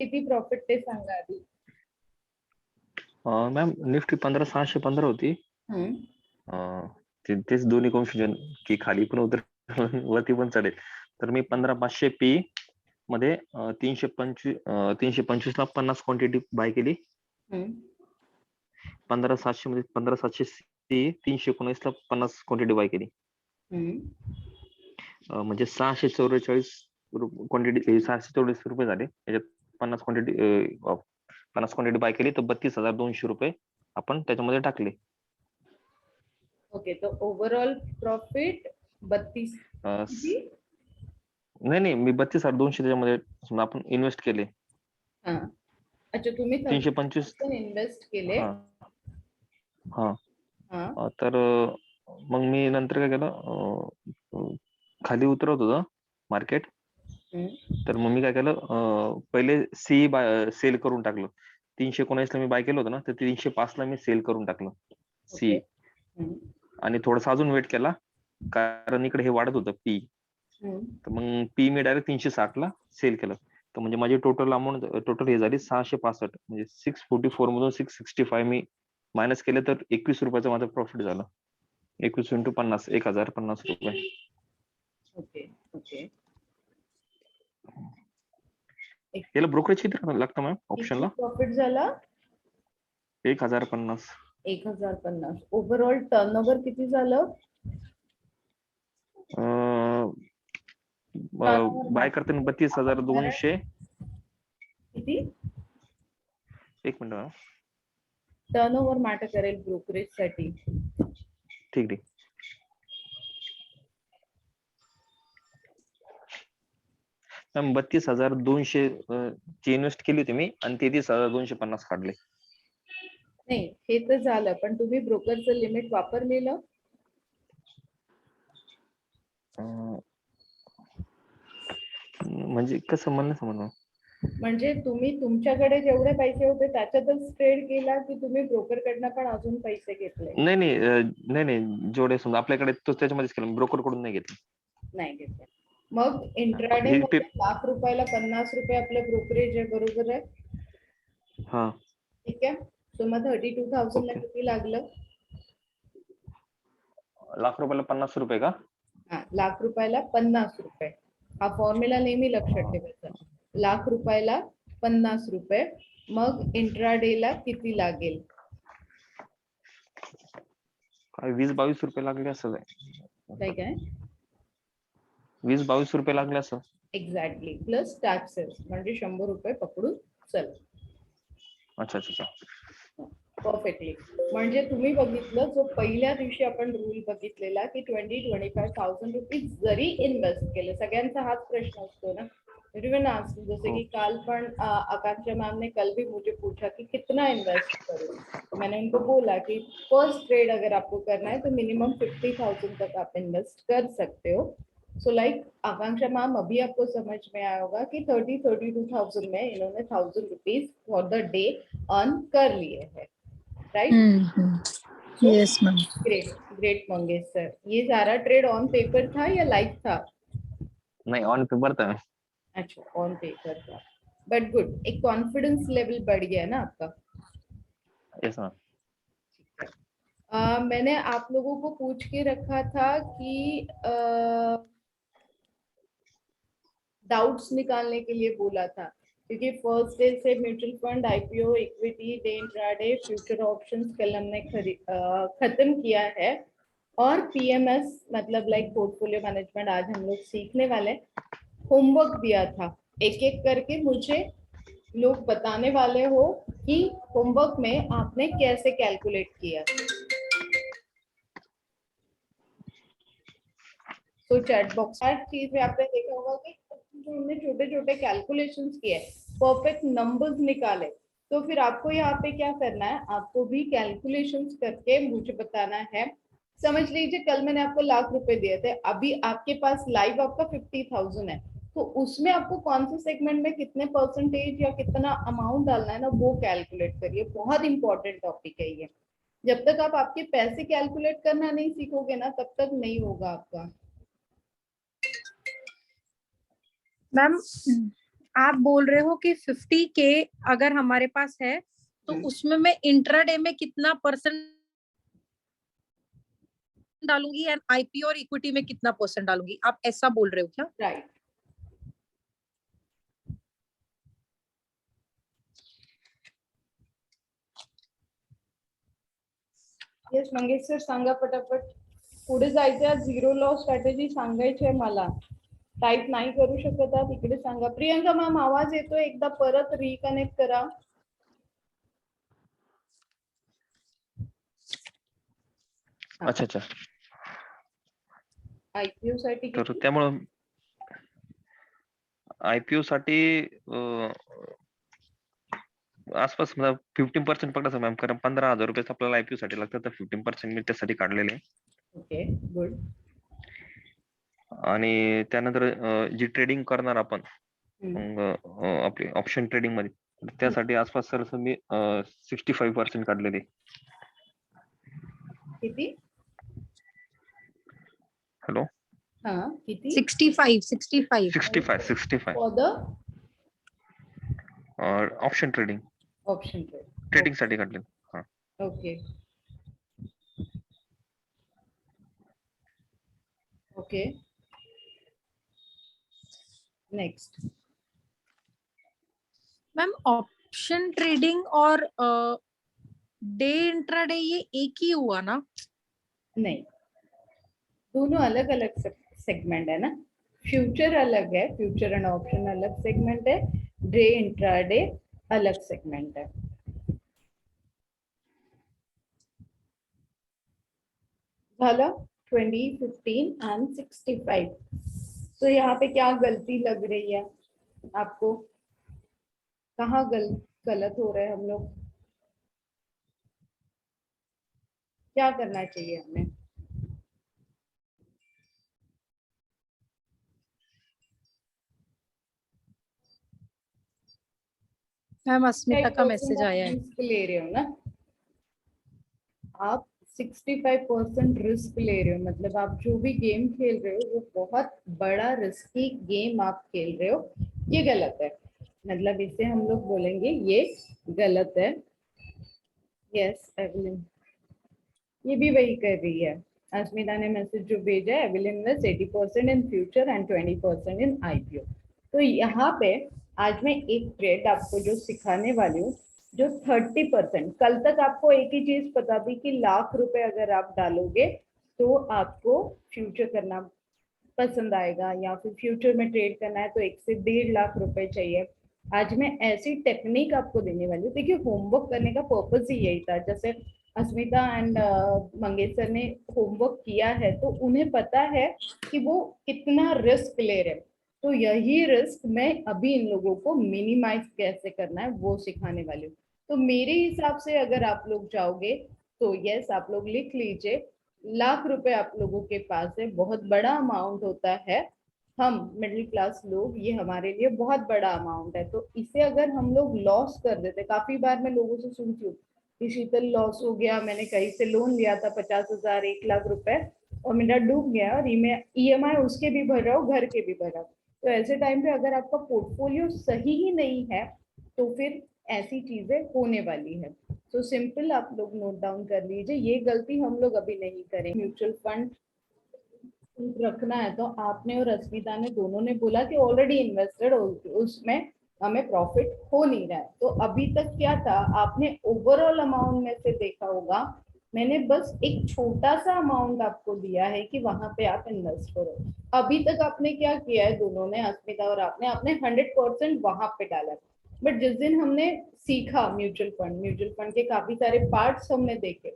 किती प्रॉफिट ते सांगा आधी. मॅम निफ्टी 15,615 होती. हम्म. तेच दोन्ही कन्फ्युजन की खाली पण उतर वरती पण चढेल. तर मी 15,500 पी मध्ये 325 ला 50 क्वांटिटी बाय केली. 15,700 मध्ये 15,700 सी 319 ला 50 क्वांटिटी बाय केली. म्हणजे 644 क्वांटिटी 644 रुपये झाले. त्याच्यात 50 क्वांटिटी बाय केली तर 32,200 रुपये आपण त्याच्यामध्ये टाकले. ओके, तो ओव्हरऑल प्रॉफिट 32. नाही मी 32,200 त्याच्यामध्ये समजा आपण इन्व्हेस्ट केले. अच्छा, तुम्ही 325 इन्व्हेस्ट केले. तर मग मी नंतर काय केलं, खाली उतरत होतं मार्केट. तर मग मी काय केलं, पहिले सेल करून टाकलं. 319 ला मी बाय केलं होतं ना, तर 305 ला मी सेल करून टाकलं सी. आणि थोडासा अजून वेट केला कारण इकडे हे वाढत होतं पी. तर मग पी मी डायरेक्ट 360 ला सेल केलं. तर म्हणजे माझी टोटल अमाऊंट हे झाली 665. म्हणजे 644 मधून 665 मी मायनस केलं तर 21 रुपयाचं माझं प्रॉफिट झालं. 21 × 50 1050 रुपये. Okay okay. याला ब्रोकरेज किती लागतं मॅम ऑप्शनला? प्रॉफिट झाला 1050. 1050. ओव्हरऑल टर्नओव्हर किती झालं? बाय करताना 32,200. किती? एक मिनिट मॅम. टर्नओव्हर मॅटर करेल ब्रोकरेज साठी. ठीक. मॅम 32,200 ची इन्व्हेस्ट केली होती मी आणि 33,250 काढले. नाही, हे तर झालं, पण तुम्ही ब्रोकरचं लिमिट वापरलेलं? म्हणजे कसं म्हणणं समजलं? म्हणजे तुम्ही तुमच्याकडे जेवढे पैसे होते त्याच्यातच ट्रेड केला की तुम्ही ब्रोकर कडनं पण अजून पैसे घेतले? नाही जेवढे समजा आपल्याकडे तो त्याच्यामध्येच केलं, ब्रोकर कडून नाही घेतलं. नाही घेतले. मग इंट्राडे मध्ये लाख रुपयाला 50 रुपये आपलं ब्रोकरेज आहे, बरोबर आहे? ठीक आहे. सो मग 32,000 ला किती लागलं? लाख रुपयाला 50 रुपये का? लाख रुपयाला 50 रुपये. हा फॉर्म्युला नेहमी लक्षात ठेवायचा. लाख रुपयाला 50 रुपये. मग इंट्राडेला किती लागेल? 20-22 रुपये लागले असेल. काय 20-22 रुपये लागले असं. एक्झॅक्टली. प्लस टॅक्सेस म्हणजे 100 रुपये पकडून चल. अच्छा. परफेक्टली. म्हणजे तुम्ही बघितलं, जो पहिल्या दिवशी आपण रूल बघितलेला की 20-25,000 रुपीज जरी इन्व्हेस्ट केले, सगळ्यांचा हाच प्रश्न असतो ना. जैसे कि काल पण आकांक्षा मैम ने कल भी मुझे पूछा कि कितना इन्वेस्ट करूं, तो मैंने उनको बोला कि फर्स्ट ट्रेड अगर आपको करना है तो मिनिमम 50,000 तक आप इन्वेस्ट कर सकते हो. सो लाइक आकांक्षा मैम, अभी आपको समझ में आया होगा कि 32,000 में इन्होंने 1,000 rupees for the day earn कर लिए हैं, right? Yes ma'am. Great Mangesh sir. ये सारा ट्रेड ऑन पेपर था या लाइव था? नहीं, ऑन पेपर था. अच्छा, ऑन पेपर था. बट गुड, एक कॉन्फिडेंस लेवल बढ़ गया ना आपका? Yes ma'am. मैंने आप लोगों को पूछ के रखा था कि डाउट्स निकालने के लिए बोला था, क्योंकि फर्स्ट डे से mutual fund, IPO, equity, day intraday, future options कल हमने खत्म किया है. और पीएमएस मतलब लाइक पोर्टफोलियो मैनेजमेंट आज हम लोग सीखने वाले. होमवर्क दिया था, एक एक करके मुझे लोग बताने वाले हो कि होमवर्क में आपने कैसे कैलकुलेट किया. तो चैट बॉक्स हर चीज में आपने देखा होगा कि जो हमने छोटे छोटे कैलकुलेशंस किए, परफेक्ट नंबर्स निकाले, तो फिर आपको यहाँ पे क्या करना है, आपको भी कैलकुलेशंस करके मुझे बताना है. समझ लीजिए कल मैंने आपको लाख रुपए दिए थे, अभी आपके पास लाइव आपका 50,000 है, तो उसमें आपको कौन से सेगमेंट में कितने परसेंटेज या कितना अमाउंट डालना है ना, वो कैलकुलेट करिए. बहुत इंपॉर्टेंट टॉपिक है ये. जब तक आप आपके पैसे कैलकुलेट करना नहीं सीखोगे ना, तब तक नहीं होगा आपका. मैम आप बोल रहे हो कि 50K अगर हमारे पास है तो उसमें मैं इंट्राडे में कितना परसेंट डालूंगी एंड आईपीओ और इक्विटी में कितना परसेंट डालूंगी, आप ऐसा बोल रहे हो क्या? राइट। येस मंगेश सर, सांगा पटापट. पुढे जायचं, झिरो लॉस स्ट्रॅटेजी सांगायची आहे मला. टाईप नाही करू शकत आहात, इकडे सांगा. प्रियंका मॅम आवाज येतोय, एकदा परत रिकनेक्ट करा. अच्छा अच्छा. आयपीओ साठी तर किती? त्यामुळं आयपीओ साठी आसपास 15% पकडायचं मॅम, कारण 15,000 रुपये आपल्याला आयपीओ साठी लागतात, तर 15% मी त्यासाठी काढलेले आहे. Okay good. आणि त्यानंतर जी ट्रेडिंग करणार आपण हम्म. आपली ऑप्शन ट्रेडिंग मध्ये, तर त्यासाठी आसपास सर मी 65% काढलेले. किती? हॅलो. हा किती? 65 for the option trading, option trading साठी काढले. हा okay okay. Next ma'am, option trading और डे इंट्राडे ये एक ही हुआ ना? नहीं, दोनों अलग अलग सेगमेंट है ना. फ्यूचर अलग है, फ्यूचर एंड ऑप्शन अलग सेगमेंट है. डे इंट्राडे अलग सेगमेंट है. झाला 20, 15 एंड 65. तो यहाँ पे क्या गलती लग रही है आपको? कहाँ गलत हो रहे हैं हम लोग? क्या करना चाहिए हमें? मैम अस्मिता का मैसेज आया है. रिस्क ले रहे हो ना आप, 65% रिस्क ले रहे हो. मतलब आप जो भी गेम खेल रहे हो वो बहुत बड़ा रिस्की गेम आप खेल रहे हो. ये गलत है. मतलब इसे हम लोग बोलेंगे ये गलत है. यस एवलिन, ये भी वही कर रही है. अस्मिता ने मैसेज जो भेजा है, will invest 80% in future and 20% in IPO. तो यहाँ पे आज मैं एक ट्रेड आपको जो सिखाने वाली हूँ, जो 30%, कल तक आपको एक ही चीज पता थी कि लाख रुपए अगर आप डालोगे तो आपको फ्यूचर करना पसंद आएगा, या फिर फ्यूचर में ट्रेड करना है तो 1 से 1.5 लाख रुपए चाहिए. आज मैं ऐसी टेक्निक आपको देने वाली हूँ. देखिए, होमवर्क करने का पर्पस ही यही था. जैसे अस्मिता एंड मंगेश सर ने होमवर्क किया है तो उन्हें पता है कि वो कितना रिस्क ले रहे हैं. तो यही रिस्क मैं अभी इन लोगों को मिनिमाइज कैसे करना है वो सिखाने वाली हूँ. तो मेरे हिसाब से अगर आप लोग जाओगे तो यस, आप लोग लिख लीजिए, लाख रुपए आप लोगों के पास है, बहुत बड़ा अमाउंट होता है. हम मिडिल क्लास लोग, ये हमारे लिए बहुत बड़ा अमाउंट है. तो इसे अगर हम लोग लॉस कर देते, काफी बार मैं लोगों से सुनती हूँ कि शीतल लॉस हो गया, मैंने कहीं से लोन लिया था 50,000 1 लाख रुपए और मेरा डूब गया और ईएमआई उसके भी भर रहा हूँ, घर के भी भर रहा हूँ. तो ऐसे टाइम पे अगर आपका पोर्टफोलियो सही ही नहीं है तो फिर ऐसी चीजें होने वाली है. तो सिंपल आप लोग नोट डाउन कर लीजिए, ये गलती हम लोग अभी नहीं करें. म्यूचुअल फंड रखना है तो आपने और अस्मिता ने दोनों ने बोला कि ऑलरेडी इन्वेस्टेड, उसमें हमें प्रॉफिट हो नहीं रहा है. तो अभी तक क्या था, आपने ओवरऑल अमाउंट में से देखा होगा, मैंने बस एक छोटा सा अमाउंट आपको दिया है कि वहां पे आप इन्वेस्ट करो. अभी तक आपने क्या किया है, दोनों ने, अस्मिता और आपने 100% वहां पे डाला. बट जिस दिन हमने सीखा म्यूचुअल फंड के काफी सारे पार्ट्स हमने देखे,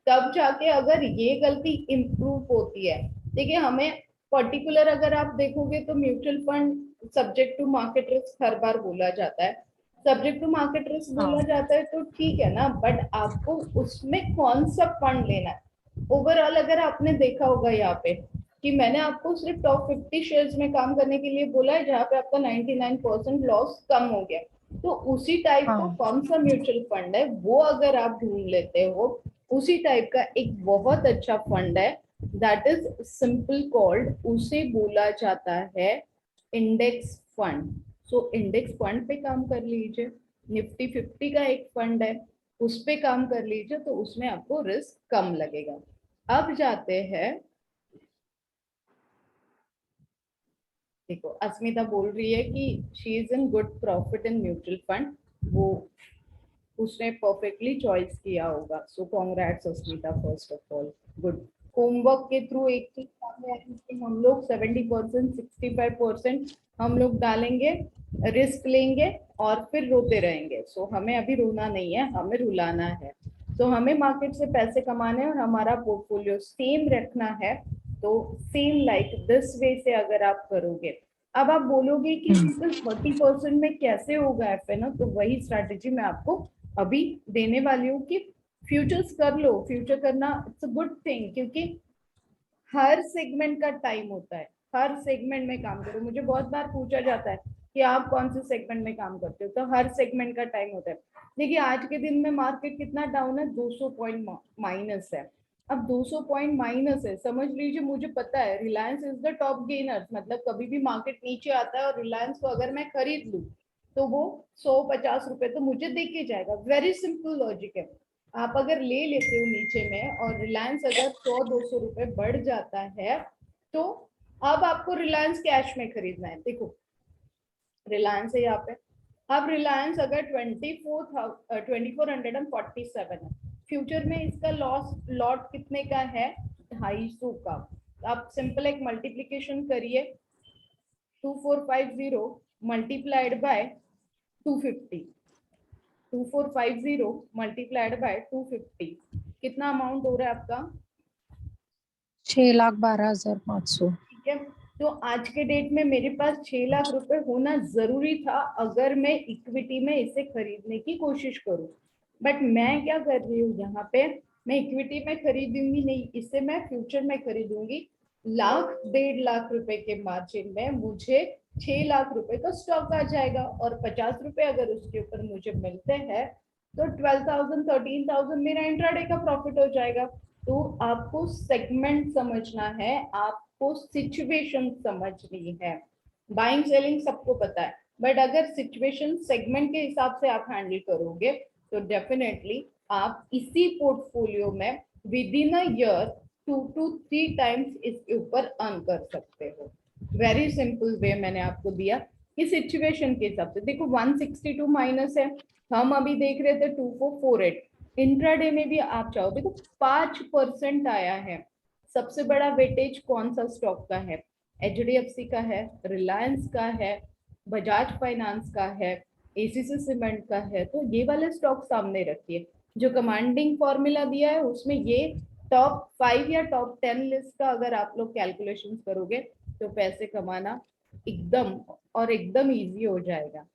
तब जाके अगर ये गलती इम्प्रूव होती है. देखिए, हमें पर्टिकुलर अगर आप देखोगे तो mutual fund subject to market risk हर बार बोला जाता है. सब्जेक्ट टू मार्केट रिस्क बोला जाता है तो ठीक है ना, बट आपको उसमें कौन सा फंड लेना है. ओवरऑल अगर आपने देखा होगा यहाँ पे कि मैंने आपको सिर्फ टॉप 50 शेयर्स में काम करने के लिए बोला है जहाँ पे आपका 99% लॉस कम हो गया. तो उसी टाइप का कौन सा म्यूचुअल फंड है वो अगर आप ढूंढ लेते हो, उसी टाइप का एक बहुत अच्छा फंड है, दैट इज सिंपल कॉल्ड, उसे बोला जाता है index fund. So index fund पे काम कर लीजिए, निफ्टी 50 का एक फंड है उस पे काम कर लीजिए, तो उसमें आपको रिस्क कम लगेगा। अब जाते हैं, देखो अस्मिता बोल रही है कि she is in good profit in mutual fund, वो उसने परफेक्टली चॉइस किया होगा, so congrats Asmita, first of all good. Homework के थ्रू एक चीज सामने आई कि हम लोग 70% 65% हम लोग डालेंगे, रिस्क लेंगे और फिर रोते रहेंगे। सो हमें अभी रोना नहीं है, हमें रुलाना है। तो हमें मार्केट से पैसे कमाने और हमारा पोर्टफोलियो सेम रखना है। तो सेम लाइक दिस वे से अगर आप करोगे, अब आप बोलोगे कि 30% में कैसे होगा एफ ना, तो वही स्ट्रैटेजी मैं आपको अभी देने वाली हूँ कि फ्यूचर्स कर लो। फ्यूचर करना इट्स अ गुड थिंग, क्योंकि हर सेगमेंट का टाइम होता है, हर सेगमेंट में काम करो। मुझे बहुत बार पूछा जाता है कि आप कौन से सेगमेंट में काम करते हो, तो हर सेगमेंट का टाइम होता है। देखिए आज के दिन में मार्केट कितना डाउन है, 200 पॉइंट माइनस है। अब 200 पॉइंट माइनस है, समझ लीजिए मुझे पता है Reliance is the top gainer, मतलब कभी भी मार्केट नीचे आता है और रिलायंस को अगर मैं खरीद लूं तो वो 150 रुपए तो मुझे दे के जाएगा। वेरी सिंपल लॉजिक है। आप अगर ले लेते हो नीचे में और रिलायंस अगर 100-200 रुपए बढ़ जाता है, तो अब आपको रिलायंस कैश में खरीदना है। देखो रिलायंस है यहाँ पे, अब रिलायंस अगर 2447 है, फ्यूचर में इसका लॉस लॉट कितने का है, 250 का। आप सिंपल एक मल्टीप्लीकेशन करिए, 2450 मल्टीप्लाइड बाय 250, 2450 मल्टीप्लाइड बाय 250, कितना अमाउंट हो रहा है आपका, 6,12,500। ठीक है। तो आज के डेट में मेरे पास 6 लाख रुपए होना जरूरी था अगर मैं इक्विटी में इसे खरीदने की कोशिश करूं। बट मैं क्या कर रही हूँ यहाँ पे, मैं इक्विटी में खरीदूंगी नहीं, इसे मैं फ्यूचर में खरीदूंगी। 1,00,000-1.5 लाख रुपए के मार्जिन में मुझे 6 लाख रुपए का स्टॉक आ जाएगा, और 50 रुपए अगर उसके ऊपर मुझे मिलते हैं तो 12,000 13,000 मेरा इंट्राडे का प्रॉफिट हो जाएगा। तो आपको सेगमेंट समझना है, आपको सिचुएशन समझनी है। बाइंग सेलिंग सबको पता है, बट अगर सिचुएशन सेगमेंट के हिसाब से आप हैंडल करोगे तो डेफिनेटली आप इसी पोर्टफोलियो में with in a year 2 to 3 times इसके ऊपर अर्न कर सकते हो। वेरी सिंपल वे मैंने आपको दिया कि सिचुएशन के हिसाब से। देखो 162 माइनस है, हम अभी देख रहे थे 2448, इंट्राडे में भी आप चाहो, देखो 5% आया है। सबसे बड़ा वेटेज कौन सा स्टॉक का है, एचडीएफसी का है, रिलायंस का है, बजाज फाइनेंस का है, एसीसी सीमेंट का है। तो ये वाले स्टॉक सामने रखिए। जो कमांडिंग फॉर्मूला दिया है उसमें ये टॉप 5 या टॉप 10 लिस्ट का अगर आप लोग कैलकुलेशन करोगे तो पैसे कमाना एकदम और एकदम इजी हो जाएगा।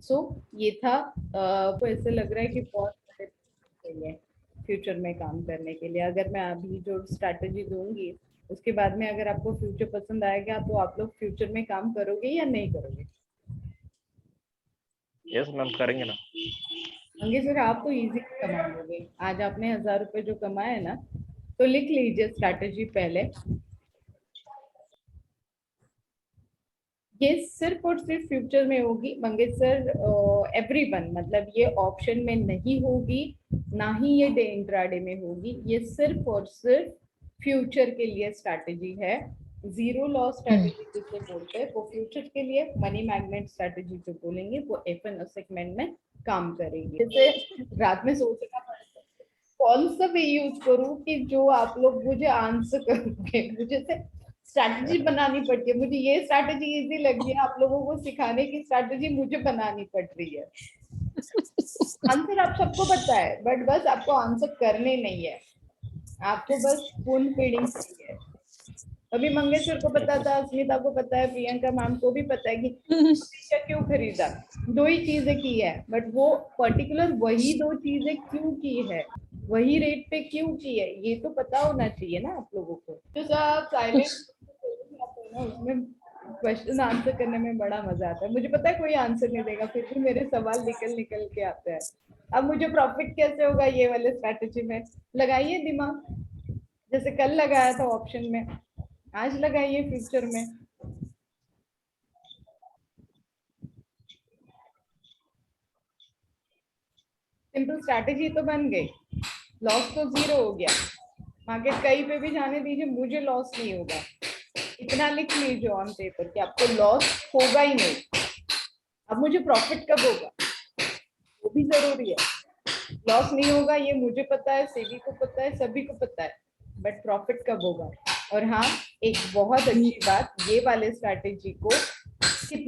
सो ये था, तो ऐसे लग रहा है कि बहुत सही है फ्यूचर में काम करने के लिए। अगर मैं अभी जो स्ट्रैटेजी दूंगी उसके बाद में अगर आपको फ्यूचर पसंद आएगा तो आप लोग फ्यूचर में काम करोगे या नहीं करोगे? यस मैम, करेंगे ना। होंगे सर, आप तो इजी कमा लोगे। आज आपने 1,000 रुपए जो कमाए ना, तो लिख लीजिए स्ट्रैटेजी पहले। ये सिर्फ और सिर्फ फ्यूचर में होगी मंगेश सर, एवरीवन, मतलब ये ऑप्शन में नहीं होगी, ना ही ये डे इंट्राडे में होगी। ये सिर्फ और सिर्फ फ्यूचर के लिए स्ट्रैटेजी है। जीरो लॉस स्ट्रैटेजी जिसे बोलते हैं वो फ्यूचर के लिए, मनी मैग्नेट स्ट्रैटेजी जो बोलेंगे वो एफएन सेगमेंट में काम करेगी। जैसे रात में सोचना पड़ता है कौन सा वे यूज करूं कि जो आप लोग मुझे आंसर करोगे। मुझे से स्ट्रैटेजी बनानी पड़ती है, मुझे ये स्ट्रैटेजी इजी लगी है, आप लोगों को सिखाने की स्ट्रैटेजी मुझे बनानी पड़ रही है। आंसर आप सबको पता है, बट बस आपको आंसर करने नहीं है, आपको बस स्पून फीडिंग चाहिए। अभी मंगेश्वर को पता था, अस्मिता को पता है, प्रियंका मैम को भी पता है कि क्या क्यों खरीदा। 2 ही चीजें की है, बट वो पर्टिकुलर वही 2 चीजें क्यों की है, वही रेट पे क्यों की है, ये तो पता होना चाहिए ना आप लोगों को। तो सब साइलेंट उसमें क्वेश्चन आंसर करने में बड़ा मजा आता है। मुझे पता है कोई आंसर नहीं देगा, फिर भी मेरे सवाल निकल निकल के आते हैं। अब मुझे प्रॉफिट कैसे होगा ये वाले स्ट्रैटेजी में, लगाइए दिमाग। जैसे कल लगाया था ऑप्शन में, आज लगाइए फ्यूचर में। सिंपल स्ट्रैटेजी तो बन गई, लॉस तो 0 हो गया, मार्केट कहीं पे भी जाने दीजिए, मुझे लॉस नहीं होगा। इतना लिख लीजिए ऑन पेपर कि आपको लॉस होगा ही नहीं। अब मुझे प्रॉफिट कब होगा वो भी जरूरी है। लॉस नहीं होगा ये मुझे पता है, सेबी को पता है, सभी को पता है, बट प्रॉफिट कब होगा। और हाँ, एक बहुत अच्छी बात, ये वाले स्ट्रैटेजी को कितना